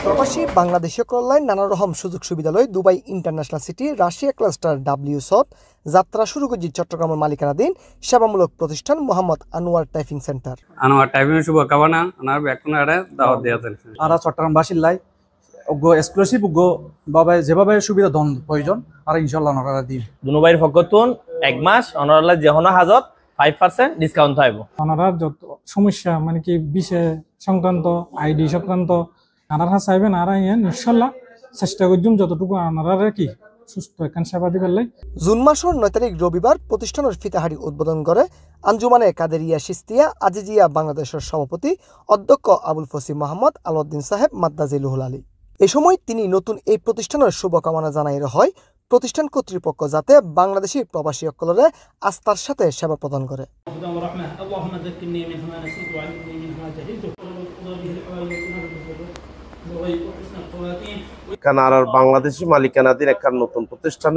প্রবাসী বাংলাদেশীয় কল্যাণ নানা রকম সুযোগ সুবিধা লয় Dubai international city Russia cluster WSOT যাত্রা শুরু করছি চট্টগ্রামের মালিকানাধীন সেবামূলক প্রতিষ্ঠান Mohammad Anwar typing centre. Anwar typing শুভকামনা আনার বেকুনা আরে দাওয়াত দেয়া যাচ্ছে আর চট্টগ্রাম বাসিল্লাই ওগো এক্সক্লুসিভ ওগো বাবে যেভাবে সুবিধা ধন প্রয়োজন আর ইনশাআল্লাহ ওনারা দিন দুনুবাইর ফকতুন এক মাস অনরালা যেহনা হাজত 5% ডিসকাউন্ট থাকবে। ওনারা যত সমস্যা মানে কি বিষয় সংক্রান্ত আইডি সংক্রান্ত আনারা চাইবেন আর ইনশাল্লাহ চেষ্টা করছুন যতটুকু আনারা কি সুস্থ এখান সেবা দিবার লাই। জুন মাসের 9 তারিখ রবিবার প্রতিষ্ঠানের ফিতাহারি উদ্বোধন করে আঞ্জুমানে কাদেরিয়া সিস্তিয়া আজিজিয়া বাংলাদেশের সভাপতি অধ্যক্ষ আবুল ফসিহ মোহাম্মদ আলাউদ্দিন সাহেব মাদ্দাজিলুল আলী। এই সময় তিনি নতুন এই প্রতিষ্ঠানের শুভকামনা জানাই হয় প্রতিষ্ঠান কর্তৃপক্ষ যাতে বাংলাদেশি প্রবাসী সকলরে আস্থার সাথে সেবা প্রদান করে। কানাড়ার বাংলাদেশি মালিকানাধীন একটা নতুন প্রতিষ্ঠান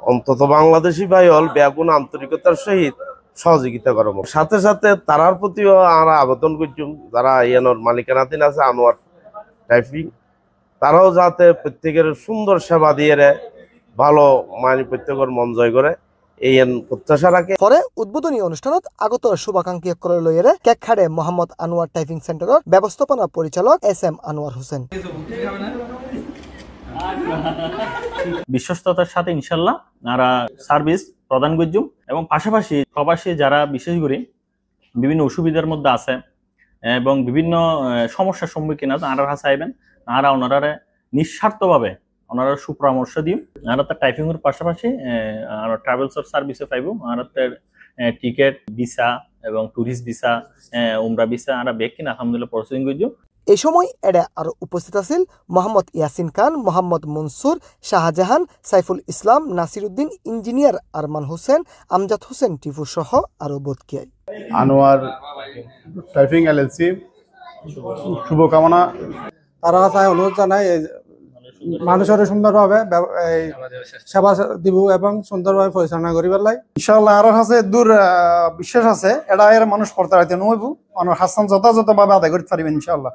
অন্তত বাংলাদেশি ভাই হল ব্যাগুণ আন্তরিকতার সহিত সহযোগিতা করব। সাথে সাথে তারার প্রতিও আমরা আবেদন করছি যারা ইয়ানোর মালিকানাধীন আছে আনোয়ার টাইপিং তারাও যাতে প্রত্যেকের সুন্দর সেবা দিয়ে ভালো মানে প্রত্যেকের মন জয় করে এই প্রত্যাশা রাখে। পরে উদ্বোধনী অনুষ্ঠানত আগত শুভাকাঙ্ক্ষী সকলে লইয়েরে কেক খাড়ে মোহাম্মদ আনোয়ার টাইপিং সেন্টারের ব্যবস্থাপনা পরিচালক SM আনোয়ার হোসেন। বিশ্বস্ততার সাথে ইনশাল্লাহ আমরা সার্ভিস প্রদান করছুম এবং পাশাপাশি প্রবাসী যারা বিশেষ করে বিভিন্ন অসুবিধার মধ্যে আছে এবং বিভিন্ন সমস্যার সম্মুখীন আছে আনারা চাইবেন আরা ওনারা নিঃস্বার্থভাবে ওনারা সুপরামর্শ দিই। আর তার টাইপিং এর পাশাপাশি ট্রাভেলসের সার্ভিসে পাইব আর টিকেট ভিসা এবং ট্যুরিস্ট ভিসা উমরা ভিসা আমরা বেক কিনা আলহামদুলিল্লাহ প্রসেসিং করছি। এই সময় এডে আরো উপস্থিত আছেন মোহাম্মদ ইয়াসিন খান, মোহাম্মদ মনসুর, শাহজাহান, সাইফুল ইসলাম, নাসিরউদ্দিন, ইঞ্জিনিয়ার আরমান হোসেন, আমজাদ হোসেন টিপু সহ আরো বোধকিয়াই। আনোয়ার টাইপিং LLC শুভকামনা। তারা চাই অনুরোধ জানাই মানুষের সুন্দরভাবে সেবা দিব এবং সুন্দরভাবে পরিচালনা করিবার লাই ইনশাআল্লাহ আর আছে দূর বিশ্বাস আছে এটা এর মানুষ প্রতারিত নইব অনর হাসান যথাযথভাবে আদায় করতে পারবেন ইনশাআল্লাহ।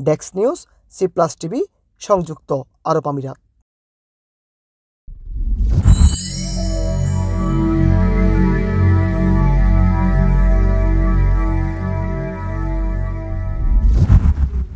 ডেক্স নিউজ, C+ TV, সংযুক্ত আরব আমিরাত।